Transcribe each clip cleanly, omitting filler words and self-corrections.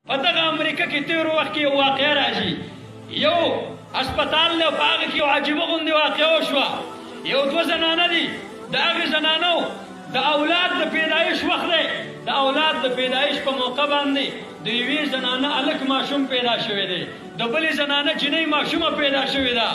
په دغه امریکا کې تېر وخت کې یو واقعه راځي، یو هسپتال دی په هغه کې یو عجیبه غوندې واقعه وشوه. یو دوه زنانه دي، د هغې زنانو د اولاد د پیدایش وخت دی، د اولاد د پیدایش په موقع باندې د یوې زنانه هلک ماشوم پیدا شوی دی، د بلې زنانه جنۍ ماشومه پیدا شوې ده.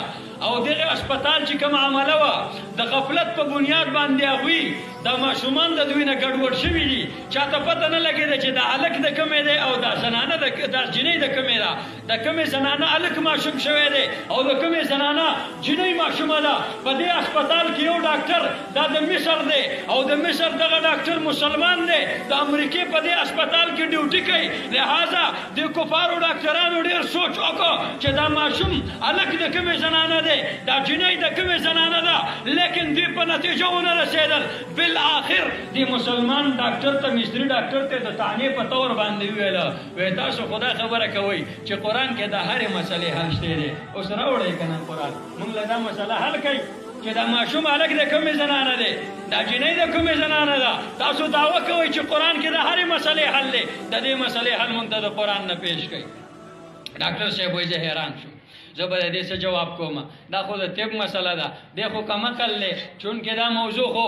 او دغه هسپتال چې کومه عمله وه د غفلت په بنیاد باندې هغوی دا ماشومان د دوی نه ګډوډ شوي دي، چاته پته نه لګېده چې دا هلک د کومې دی او دا زنانه دا جنۍ د کومې ده. د کومې زنانه هلک ماشوم شوی دی او د کومې زنانه جنۍ ماشومه ده. په دې هسپتال کې یو ډاکټر دا د مصر دی او د مصر دغه ډاکټر مسلمان دی، د امریکې په دې هسپتال کې ډیوټي کوي. لہذا د کفارو ډاکټرانو ډېر سوچ وکړو چې دا ماشوم هلک د کومې زنانه دی، دا جنۍ د کومې زنانه ده، لیکن دوی په نتیجه ونه رسېدل. بالآخر دې مسلمان ډاکټر ته مصري ډاکټر ته د طعنې په طور باندې وویله، وایي تاسو خدا خبره کوئ چې قرآن کې د هرې مسلې حل شتی دی. اوس راوړئ که نه قرآن موږ له دا مسله حل کوي چې دا ماشوم هلک د کومې زنانه دی، دا جنۍ د کومې زنانه ده. تاسو دعوه کوئ چې قرآن کې د هرې مسلې حل دی، د دې مسلې حل موږ ته د قرآن نه پیش کوي. ډاکټر صاحب وایي زه حیران شوم، زه به د دې څه جواب کوم، دا خو د طب مسله ده، دی خو کمعقل دی چونکې دا موضوع خو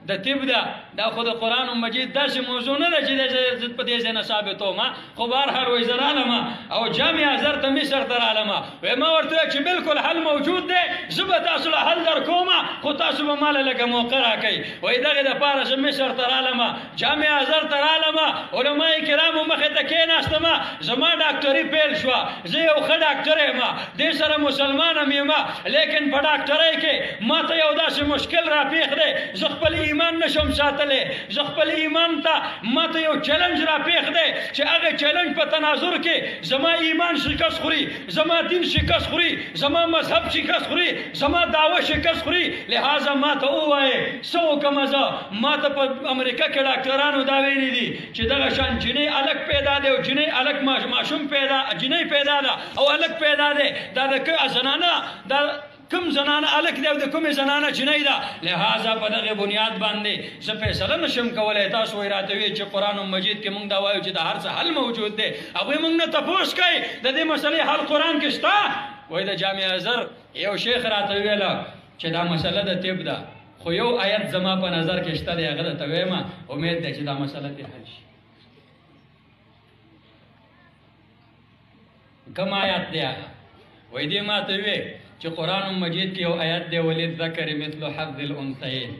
د طب ده، دا خو د قرآن مجید داسې موضوع نه ده چې زه په دې ځای نه ثابتوم. خو بهرحال وایي زه رالم او جامع ازهر ته مصر ته رالم، وایي ما ورته وویل چې بلکل حل موجود دی، زه به تاسو له حل در کوم خو تاسو به ماله لږه موقع راکوئ. وایي دغې دپاره زه مصر ته رالم، جامع ازهر ته رالم، علما کرامو مخې ته کېناستم، زما ډاکټري پیل شوه. زه یو ښه ډاکټر یم، دې سره مسلمان هم یم، لیکن په ډاکټرۍ کې ما ته یو داسې مشکل راپېښ دی، زه خپل ایمان نشم ساتلی. زه خپل ایمان ته ما ته یو چلنج راپېښ دی چې هغه چلنج په تناظر کې زما ایمان شکست خوري، زما دین شکست خوري، زما مذهب شکست خوري، زما دعوه شکست خوري. لہذا ما ته ووایې څه وکړم زه؟ ما ته په امریکا کې ډاکټرانو دا ویلي دي چې دغه شان جنۍ هلک پیدا دی او جنۍ هلک ماشوم پیدا، جنۍ پیدا ده او هلک پیدا دی، دا د زنانه دا کوم زنانه هلک دی او د کومې زنانه جنۍ ده. لہذا په دغې بنیاد باندې زه فیصله نشم کولی. تاسو وایي راته وایي چې قرآن مجید کې موږ دا وایو چې د هر څه حل موجود دی، هغوی موږ نه تپوس کوي د دې مسلې حل قرآن کې شته. وایي د جامع ازهر یو شیخ راته ویله چې دا مسله د طب ده، خو یو آیت زما په نظر کې شته دی، هغه درته وایم، امید دی چې دا مسله دې حل شي. کوم آیت دی هغه؟ وایي دې ما ته وویې چې قرآن مجید کې یو آیت دی وللذکر مثل حظ الانثیین،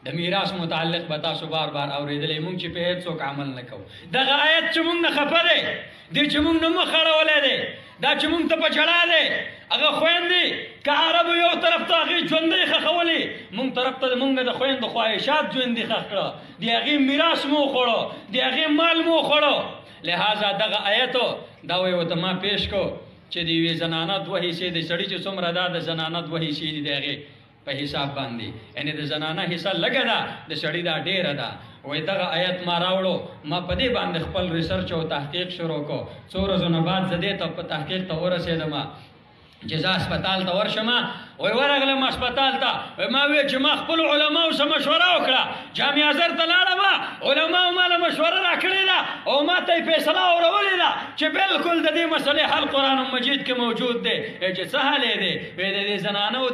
د میراث متعلق به تاسو بار بار اورېدلی، موږ چې په هېڅ څوک عمل نه کوو. دغه آیت چې موږ نه خفه دی، دې چې موږ نه مخ اړولی دی، دا چې موږ ته په ژړا دی، هغه خویندې که عربو یو طرف ته هغې ژوندۍ ښخولې، موږ طرف ته موږ د خویندو خواهشات ژوندي ښخ کړه، د هغې میراث مو وخوړو، د هغې مال مو وخوړو. لہذا دغه آیتو دا وایي ورته ما پیش کو چې د یوې زنانه دوه حصې د سړي چې څومره ده د زنانه دوه حصې دي د هغې په حساب باندې، یعنې د زنانه حصه لږه ده، د سړي دا ډېره ده. وایي دغه آیت ما راوړو، ما په دې باندې خپل ریسرچ او تحقیق شروع کړو. څو ورځو نه بعد زه دې ته په تحقیق ته ورسېدم چې زه هسپتال ته ورشم. وایي ورغلم هسپتال ته، وایي ما وویل چې ما خپلو علماو سره مشوره وکړه، جامع ازهر ته لاړم، علماو ما له مشوره راکړې ده او ما ته یې فیصله اورولې ده چې بلکل د دې مسلې حل قرآن مجید کې موجود دی. چې څه حل یې دی؟ وایي د دې زنانو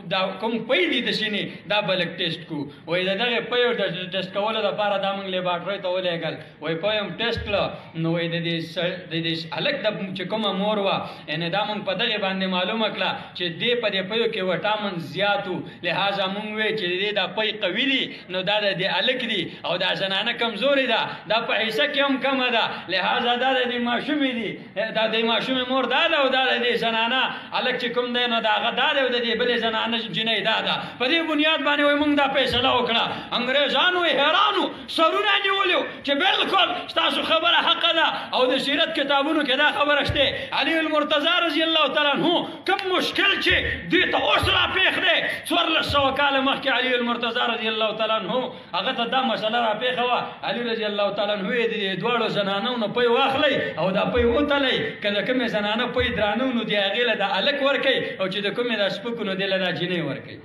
دا کوم پی دي د سینې دا به لږ ټیسټ کړو. وایي د دغې پیو د ټیسټ کولو دپاره دا موږ لیبارټرۍ ته ولېږل. وایي پی هم ټیسټ کړه، نو وایي د دې هلک چې کومه مور وه، یعنې دا موږ په دغې باندې معلومه کړه چې دې په دې پیو کې وټامن زیات و. لہذا موږ وایي چې د دې دا پی قوي دي، نو دا د دې هلک دي او دا زنانه کمزورې ده، دا په حصه کې هم کمه ده. لہذا دا د دې ماشومې دي، دا د ماشومې مور دا ده او دا د دې زنانه هلک چې کوم دی نو د هغه دا دی او د دې بلې زنانه جنۍ دا ده. په دې بنیاد باندې وایي موږ دا فیصله وکړه. انګریزانو یې حیرانو، سرونه یې نیولي چې بلکل ستاسو خبره حقه ده او د سیرت کتابونو کې دا خبره شته. علي المرتضی رضی الله تعالی عنه کوم مشکل چې دوی ته اوس راپېښ دی، 1400 کاله مخکې علي المرتضی رضی الله تعالی عنه هغه ته دا مسله راپېښه وه. علي رضی الله تعالی عنه یې د دواړو زنانو نه پی واخلئ او دا پی وتلئ، که د کومې زنانه پی درانه نو د هغې له دا هلک ورکئ او چې د کومې دا سپکو نو دې له دا جنۍ ورکئ.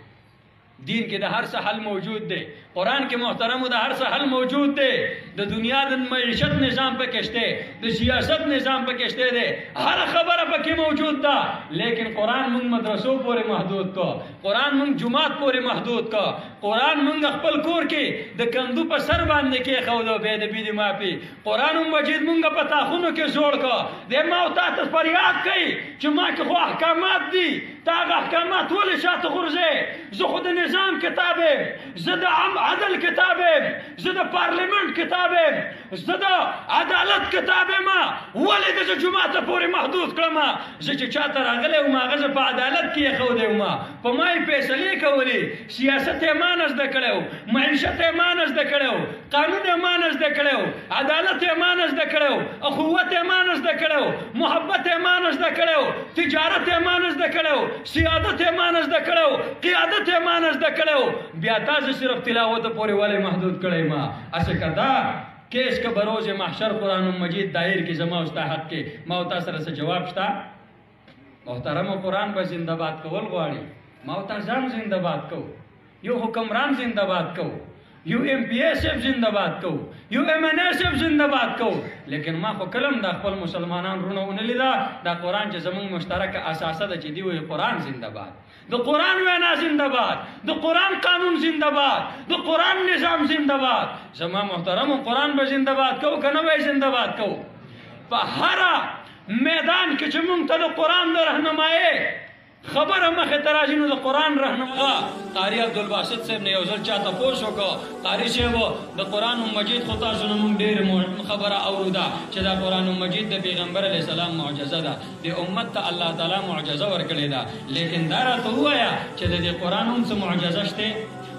دین کې د هر څه حل موجود دی. قرآن کې محترمو د هر څه حل موجود دی د دنیا د معیشت نظام پکې شته د سیاست نظام پکې شته دی هر خبره پکې موجود ده لیکن قرآن موږ مدرسو پورې محدود کو قرآن موږ جماعت پورې محدود کو قرآن موږ خپل کور کې د کندو په سر باندې کې خودو به د بيدی مافي قرآن مجید موږ په تاخونو کې جوړ کو د ما او تاسو فریاد کوي چې ما کې خو احکامات دي تا احکامات ولې شاته غورځي زه خو د نظام کتاب زه د عدل کتاب زه د پارلیمنت کتاب زه د عدالت کتاب ما ولې د جماعت پورې محدود کړم زه چې چاته راغلی وم هغه زه په عدالت کې ښودی وم په ما یې فیصلې کولې سیاست یې ما نه زده کړی معیشت یې ما نه زده کړی قانون یې ما نه زده کړی عدالت یې ما نه زده کړی اخوت یې ما نه زده کړی محبت یې ما نه زده کړی تجارت یې ما نه زده کړی سیادت یې ما نه زده کړی قیادت یې ما نه زده کړی بیا تاسو صرف تلاوت پورې ولې محدود کړی ما اسه کدا کیس کا بروز محشر قرآن مجید دایر کی زما استا حق کې ما او تاسو سره جواب شتا محترم قرآن به زنده باد کول غواړي ما او تاسو زنده باد کو یو حکمران زنده باد کو یو ایم پی ایس اف زنده باد کو یو ایم ان ایس اف زنده باد کو لیکن ما خو کلم د خپل مسلمانان رونه ونلیدا دا قرآن چې زمونږ مشترک اساسه ده چې دی وي قرآن زنده باد د قرآن وینا زنده باد د قرآن قانون زنده باد د قرآن نظام زنده باد زما محترم قرآن به زنده باد کو کنه وای زنده باد کو په هر میدان کې چې مونږ ته د قرآن د رهنمایي خبره مخه تراجی نو د قرآن رهنما قاری عبدالباسط صاحب نه یو ځل چاته پوښ وکړ قاری صاحب د قرآن مجید خو تاسو نه مونږ ډېر خبره اوروده چې دا قرآن مجید د پیغمبر علیه السلام معجزه ده د امت ته الله تعالی معجزه ورکړې ده لیکن دا راته ووایه چې د دې قرآن هم څه معجزه شته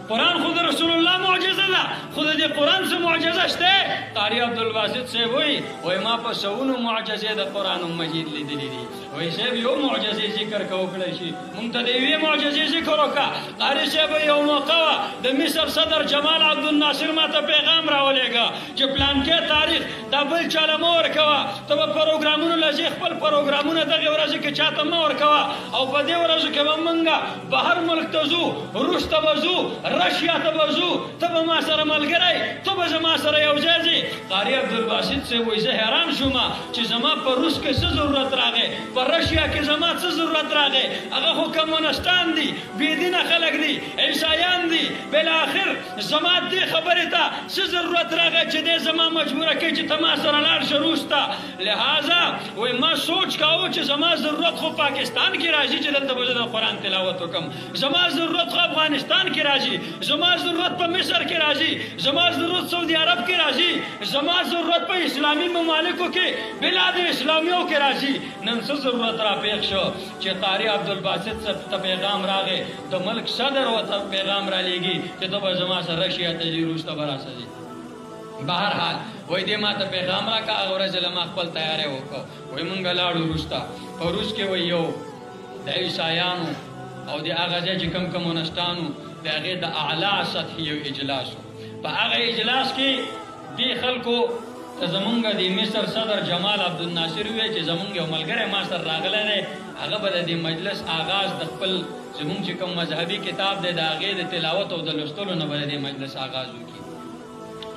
قرآن خود رسول الله معجزه ده خود دې قرآن څه معجزه شته قاری عبدالباسط صاحب وایي ما په سونو معجزې د قرآن مجید لیدلې دي وایي صاحب یو معجزې ذکر کوکړی شي مونږ ته د یوې معجزې ذکر وکړه قاري صاحب یو موقع وه د مصر صدر جمال عبدالناصر ما ته پیغام راولېږه چې پلانکې تاریخ دا بل چاله مه ورکوه ته به پروګرامونو له ځې خپل پروګرامونه دغې ورځې کې چاته مه ورکوه او په دې ورځو کې به مونږ بهر ملک ته ځو روس ته به ځو رشیا ته به ځو ته به ما سره ملګری ته به زما سره یو ځای ځې قاري عبدالباسط صاحب وایي زه حیران شوم چې زما په روس کې څه ضرورت راغی رشیا کې زما څه ضرورت راغی هغه خو کمونستان دي بېدینه خلک دي عیسایان دي بالاخر زما دې خبرې ته څه ضرورت راغی چې دی زما مجبوره کوي چې ته ما سره لاړ شه روس ته لہذا وایي ما سوچ کاوه چې زما ضرورت خو پاکستان کې راځي چې دلته به زه د قرآن تلاوت وکړم زما ضرورت خو افغانستان کې راځي زما ضرورت په مصر کې راځي زما ضرورت سعودي عرب کې راځي زما ضرورت په اسلامي ممالکو کې بلاد اسلامیو کې راځي نن څه ضرورت را پیښ شو چې قاری عبدالباسط صاحب ته پیغام راغی د ملک صدر ورته پیغام را لیږي چې ته به زما سره رشیا ته ځې روس ته به راسه ځې بهرحال وایي دې ما ته پیغام راکړه هغه ورځ له ما خپل تیاری وکړو وایي مونږ لاړو روس ته په روس کې وایي یو د عیسایانو او د هغه ځای چې کوم کمونستانو د هغې د اعلی سطحې یو اجلاس و په هغه اجلاس کې دې خلکو زمونږ د مصر صدر جمال عبدالناصر وی چې زمونږ یو ملګری ما سره راغلی دی هغه به د دې مجلس آغاز د خپل زمونږ چې کوم مذهبي کتاب دی د هغې د تلاوت او د لوستلو نه به د دې مجلس آغاز وکړي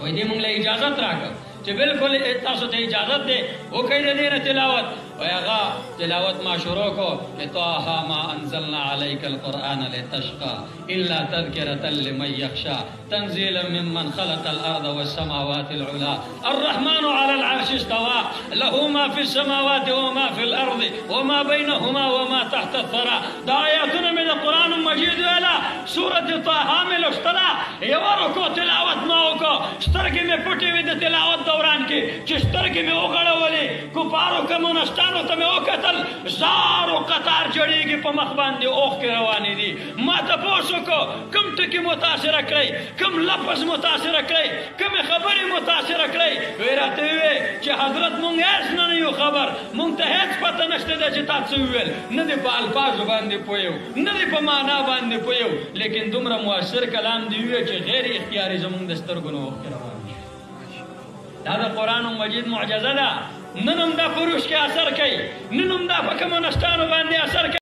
وایي دې مونږ له اجازت راکړه چې بالکل تاسو ته اجازت دی وکړئ د دې نه تلاوت وایي هغه تلاوت ما شروع کړو چې طه ما انزلنا علیک القرآن لتشقى الا تذکرة لمن یخشى تنزیلا ممن خلق الارض والسماوات العلا الرحمن على العرش استوى له ما في السماوات وما في الارض وما بينهما وما تحت الثرى دا آیاتونه مې د قرآن مجید ویله سورة طه مې لوستله یوه رکو تلاوت ما وکړو سترګې مې پټې وې د تلاوت دوران کې چې سترګې مې وغړولې کفارو کمونستانو ته مې وکتل زارو قطار جوړېږي په مخ باندې اوښکې روانې دي ما تپوس وکړو کوم ټکي متاثره کړئ کوم لفظ متاثره کړئ کومې خبرې متاثره کړئ ویې راته ویې چې حضرت مونږ هېڅ نه یو خبر مونږ ته هېڅ پته نشته ده چې تا څه وویل نه دې په الفاظو باندې پوهیو نه دې په معنا باندې پوهیو لیکن دومره مؤثر کلام دې وویل چې غیر اختیاري زمونږ د سترګو نه اوښکې روانې شي دا د قرآن مجید معجزه ده نن هم دا په روس کې اثر کوي نن هم دا په کمونستانو باندې اثر کوي